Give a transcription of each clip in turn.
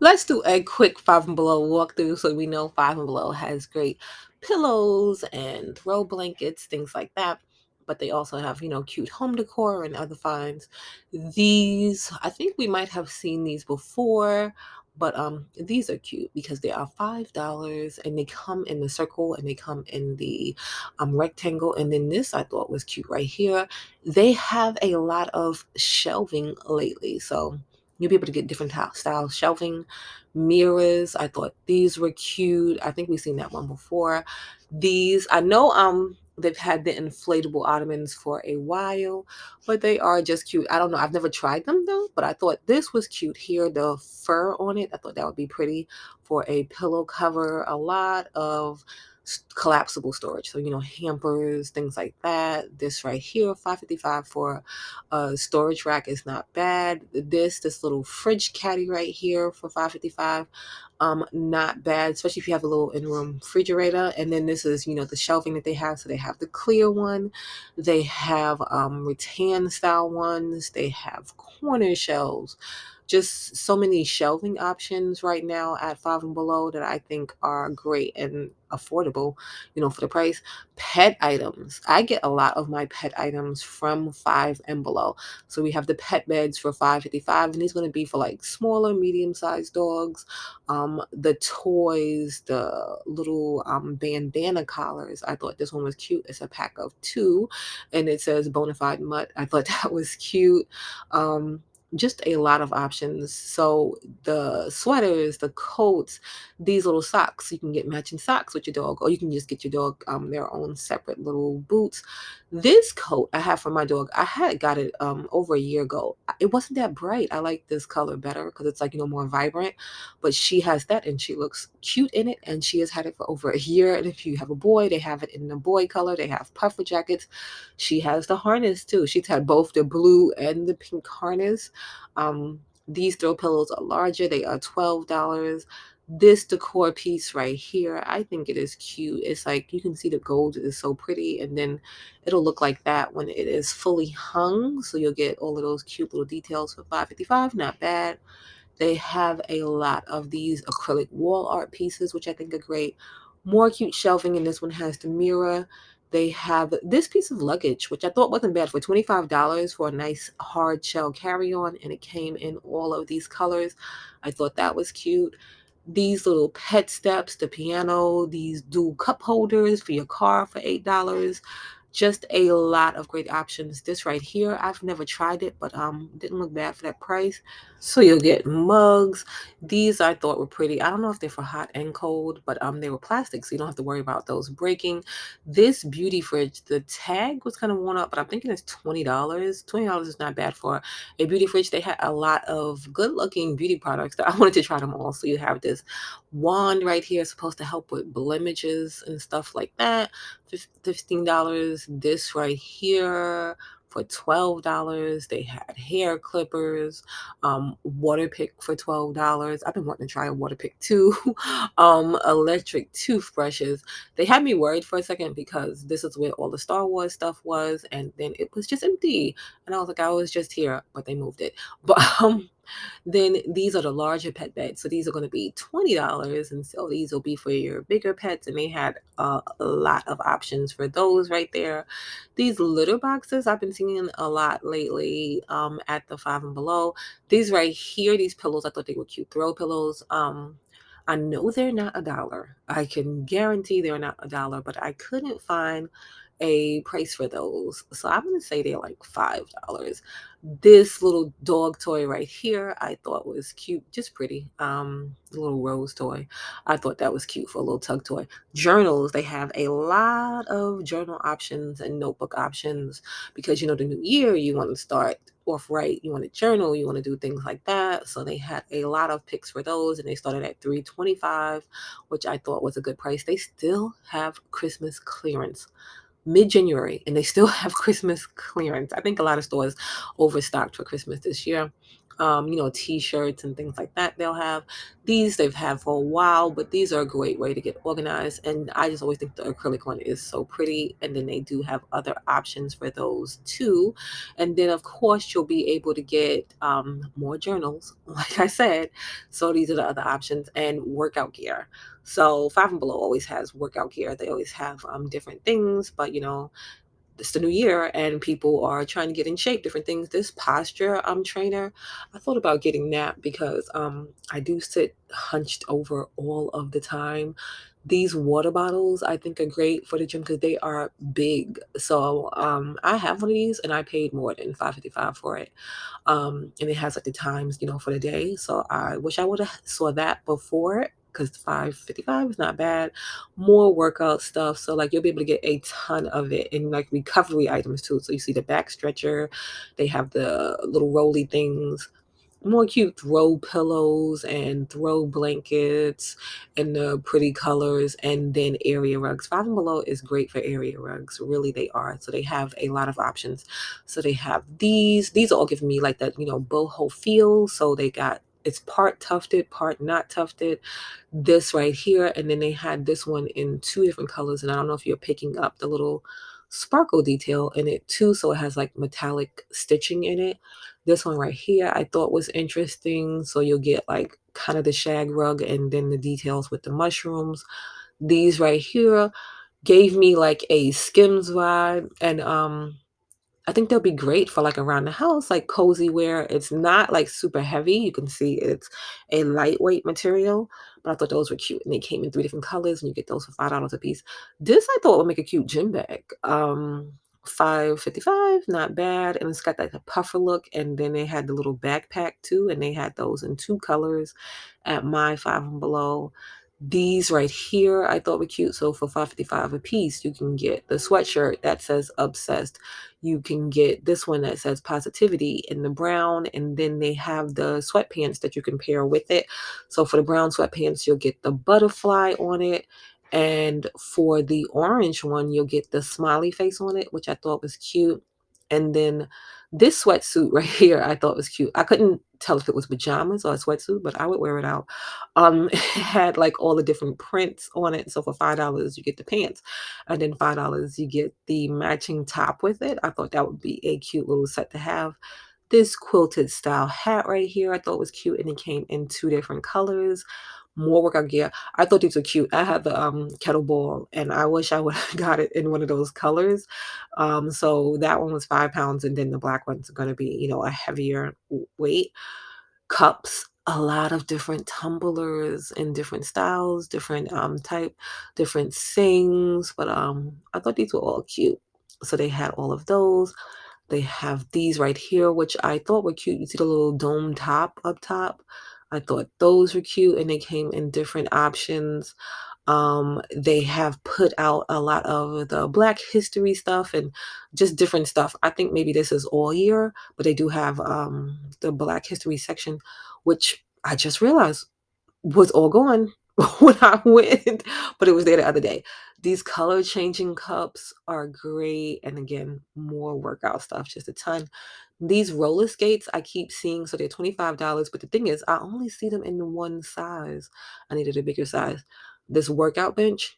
let's do a quick Five and Below walkthrough so we know Five and Below has great pillows and throw blankets, things like that. But they also have, cute home decor and other finds. These, I think we might have seen these before, but these are cute because they are $5 and they come in the circle and they come in the rectangle. And then this I thought was cute right here. They have a lot of shelving lately, so you'll be able to get different style shelving, mirrors. I thought these were cute. I think we've seen that one before. These, I know they've had the inflatable ottomans for a while, but they are just cute. I don't know. I've never tried them though, but I thought this was cute here. The fur on it, I thought that would be pretty for a pillow cover. A lot of collapsible storage, so hampers, things like that. This right here, 555 for a storage rack is not bad. This little fridge caddy right here for 555, not bad, especially if you have a little in-room refrigerator. And then this is the shelving that they have. So they have the clear one, they have rattan style ones, they have corner shelves. Just so many shelving options right now at Five and Below that I think are great and affordable, for the price. Pet items. I get a lot of my pet items from Five and Below. So we have the pet beds for 555, and these going to be for like smaller, medium-sized dogs. The toys, the little bandana collars. I thought this one was cute. It's a pack of two, and it says Bonafide Mutt. I thought that was cute. Just a lot of options. So the sweaters, the coats, these little socks, you can get matching socks with your dog, or you can just get your dog their own separate little boots. This coat I have for my dog, I had got it over a year ago. It wasn't that bright. I like this color better because it's like more vibrant, but she has that and she looks cute in it, and she has had it for over a year. And if you have a boy, they have it in the boy color. They have puffer jackets. She has the harness too. She's had both the blue and the pink harness. These throw pillows are larger. They are $12. This decor piece right here, I think it is cute. It's like you can see the gold is so pretty, and then it'll look like that when it is fully hung. So you'll get all of those cute little details for 555. Not bad. They have a lot of these acrylic wall art pieces, which I think are great. More cute shelving, and this one has the mirror. They have this piece of luggage, which I thought wasn't bad, for $25 for a nice hard shell carry-on, and it came in all of these colors. I thought that was cute. These little pet steps, the piano, these dual cup holders for your car for $8. Just a lot of great options. This right here, I've never tried it, but didn't look bad for that price. So you'll get mugs. These I thought were pretty. I don't know if they're for hot and cold, but they were plastic, so you don't have to worry about those breaking. This beauty fridge, the tag was kind of worn up, but I'm thinking it's $20. $20 is not bad for a beauty fridge. They had a lot of good looking beauty products that I wanted to try them all. So you have this wand right here, supposed to help with blemishes and stuff like that. $15. This right here for $12. They had hair clippers, water pick for $12. I've been wanting to try a water pick too. Electric toothbrushes. They had me worried for a second because this is where all the Star Wars stuff was, and then it was just empty. And I was like, I was just here, but they moved it. But then these are the larger pet beds. So these are going to be $20. And so these will be for your bigger pets. And they had a lot of options for those right there. These litter boxes, I've been seeing a lot lately at the Five and Below. These right here, these pillows, I thought they were cute throw pillows. I know they're not a dollar. I can guarantee they're not a dollar, but I couldn't find a price for those. So I'm going to say they're like $5. This little dog toy right here, I thought was cute, just pretty. Little rose toy. I thought that was cute for a little tug toy. Journals, they have a lot of journal options and notebook options because the new year, you want to start off right. You want to journal, you want to do things like that. So they had a lot of picks for those, and they started at $325, which I thought was a good price. They still have Christmas clearance mid-January, and they still have Christmas clearance. I think a lot of stores overstocked for Christmas this year. T-shirts and things like that they'll have. These they've had for a while, but these are a great way to get organized. And I just always think the acrylic one is so pretty. And then they do have other options for those too. And then, of course, you'll be able to get more journals, like I said. So these are the other options, and workout gear. So Five and Below always has workout gear. They always have different things, but it's the new year and people are trying to get in shape, different things. This posture trainer, I thought about getting that because I do sit hunched over all of the time. These water bottles I think are great for the gym because they are big. So I have one of these and I paid more than 5.55 for it. And it has like the times, for the day. So I wish I would have saw that before, because 5.55 is not bad. More workout stuff. So like you'll be able to get a ton of it, and like recovery items too. So you see the back stretcher, they have the little rolly things, more cute throw pillows and throw blankets and the pretty colors, and then area rugs. Five and Below is great for area rugs. Really, they are. So they have a lot of options. So they have these all give me like that, boho feel. So they got, it's part tufted, part not tufted. This right here, and then they had this one in two different colors, and I don't know if you're picking up the little sparkle detail in it too. So it has like metallic stitching in it. This one right here I thought was interesting. So you'll get like kind of the shag rug and then the details with the mushrooms. These right here gave me like a Skims vibe, and I think they'll be great for like around the house, like cozy wear. It's not like super heavy. You can see it's a lightweight material, but I thought those were cute. And they came in three different colors, and you get those for $5 a piece. This I thought would make a cute gym bag. 5.55, not bad. And it's got like a puffer look. And then they had the little backpack too, and they had those in two colors at my Five and Below. These right here I thought were cute. So for 5.55 a piece, you can get the sweatshirt that says obsessed. You can get this one that says positivity in the brown, and then they have the sweatpants that you can pair with it. So for the brown sweatpants, you'll get the butterfly on it. And for the orange one, you'll get the smiley face on it, which I thought was cute. And then this sweatsuit right here, I thought was cute. I couldn't tell if it was pajamas or a sweatsuit, but I would wear it out. It had like all the different prints on it. So for $5, you get the pants, and then $5 you get the matching top with it. I thought that would be a cute little set to have. This quilted style hat right here I thought was cute, and it came in two different colors. More workout gear. I thought these were cute. I had the kettlebell, and I wish I would have got it in one of those colors. So that one was £5, and then the black one's going to be, a heavier weight. Cups, a lot of different tumblers in different styles, different type, different things. But I thought these were all cute. So they had all of those. They have these right here, which I thought were cute. You see the little dome top up top. I thought those were cute, and they came in different options. They have put out a lot of the Black History stuff and just different stuff. I think maybe this is all year, but they do have the Black History section, which I just realized was all gone when I went, but it was there the other day. These color changing cups are great. And again, more workout stuff, just a ton. These roller skates I keep seeing, so they're $25. But the thing is, I only see them in the one size. I needed a bigger size. This workout bench,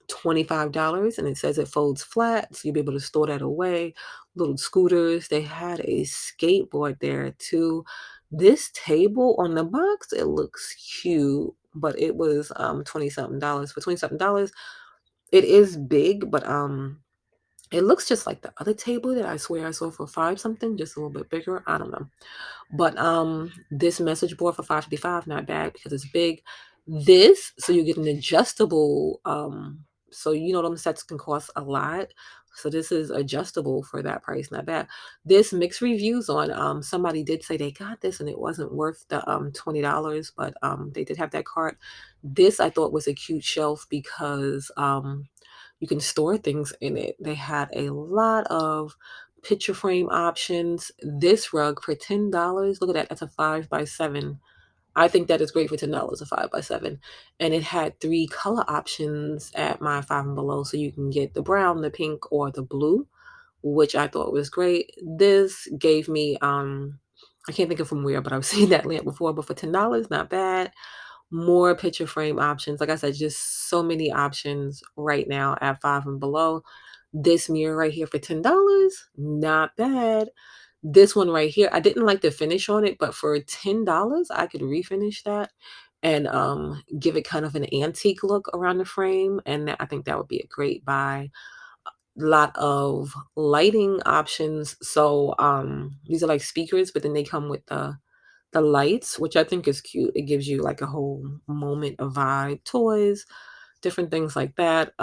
$25, and it says it folds flat, so you'll be able to store that away. Little scooters. They had a skateboard there too. This table on the box, it looks cute, but it was 20 something dollars. For 20 something dollars, it is big, but it looks just like the other table that I swear I saw for 5 something, just a little bit bigger. I don't know. But this message board for 5.55, not bad because it's big. This, so you get an adjustable, so them sets can cost a lot. So this is adjustable for that price, not bad. This mixed reviews on, somebody did say they got this and it wasn't worth the $20, but they did have that cart. This I thought was a cute shelf because you can store things in it. They had a lot of picture frame options. This rug for $10. Look at that. That's a 5x7. I think that is great for $10, a 5x7. And it had 3 color options at my Five and Below. So you can get the brown, the pink, or the blue, which I thought was great. This gave me I can't think of from where, but I've seen that lamp before. But for $10, not bad. More picture frame options. Like I said, just so many options right now at Five and Below. This mirror right here for $10, not bad. This one right here, I didn't like the finish on it, but for $10, I could refinish that and give it kind of an antique look around the frame. And I think that would be a great buy. Lot of lighting options. So these are like speakers, but then they come with the lights, which I think is cute. It gives you like a whole moment of vibe. Toys, different things like that.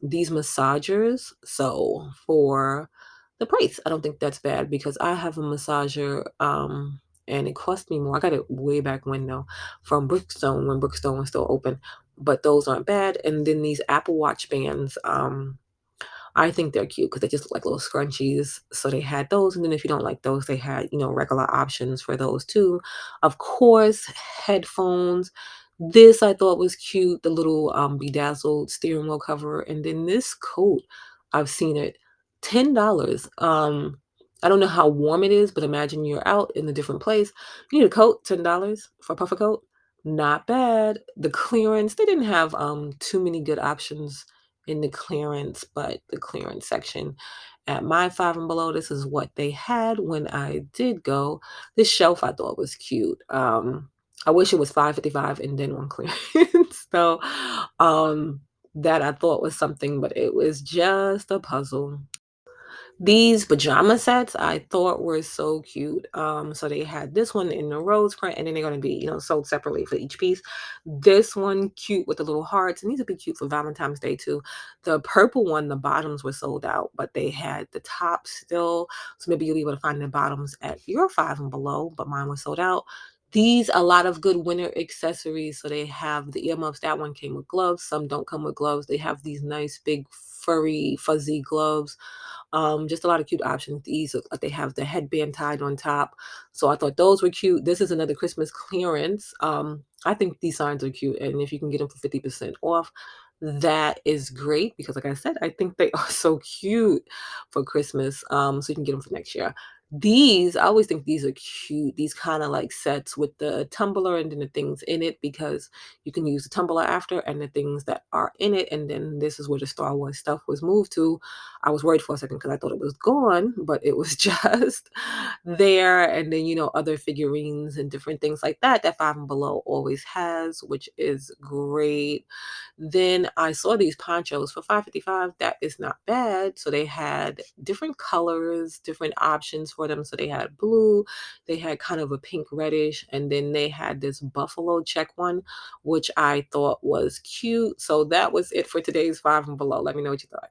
These massagers. So for the price, I don't think that's bad because I have a massager and it cost me more. I got it way back when though, from Brookstone when Brookstone was still open. But those aren't bad. And then these Apple Watch bands. I think they're cute because they just look like little scrunchies. So they had those. And then if you don't like those, they had, regular options for those too. Of course, headphones. This I thought was cute, the little bedazzled steering wheel cover. And then this coat, I've seen it $10. I don't know how warm it is, but imagine you're out in a different place. You need a coat, $10 for a puffer coat. Not bad. The clearance, they didn't have too many good options in the clearance, but the clearance section at my Five and Below, this is what they had when I did go. This shelf I thought was cute. I wish it was 5.55 and then on clearance. So that I thought was something, but it was just a puzzle. These pajama sets I thought were so cute. So they had this one in the rose print, and then they're gonna be, sold separately for each piece. This one cute with the little hearts, and these would be cute for Valentine's Day too. The purple one, the bottoms were sold out, but they had the tops still. So maybe you'll be able to find the bottoms at your Five and Below, but mine was sold out. These a lot of good winter accessories. So they have the earmuffs. That one came with gloves. Some don't come with gloves. They have these nice big furry fuzzy gloves, just a lot of cute options. These look like they have the headband tied on top. So I thought those were cute. This is another Christmas clearance. I think these signs are cute. And if you can get them for 50% off, that is great because like I said, I think they are so cute for Christmas. So you can get them for next year. These, I always think these are cute. These kind of like sets with the tumbler and then the things in it because you can use the tumbler after and the things that are in it. And then this is where the Star Wars stuff was moved to. I was worried for a second because I thought it was gone, but it was just there. And then, other figurines and different things like that that Five and Below always has, which is great. Then I saw these ponchos for 5.55. That is not bad. So they had different colors, different options for them. So they had blue, they had kind of a pink reddish, and then they had this buffalo check one, which I thought was cute. So that was it for today's Five and Below. Let me know what you thought.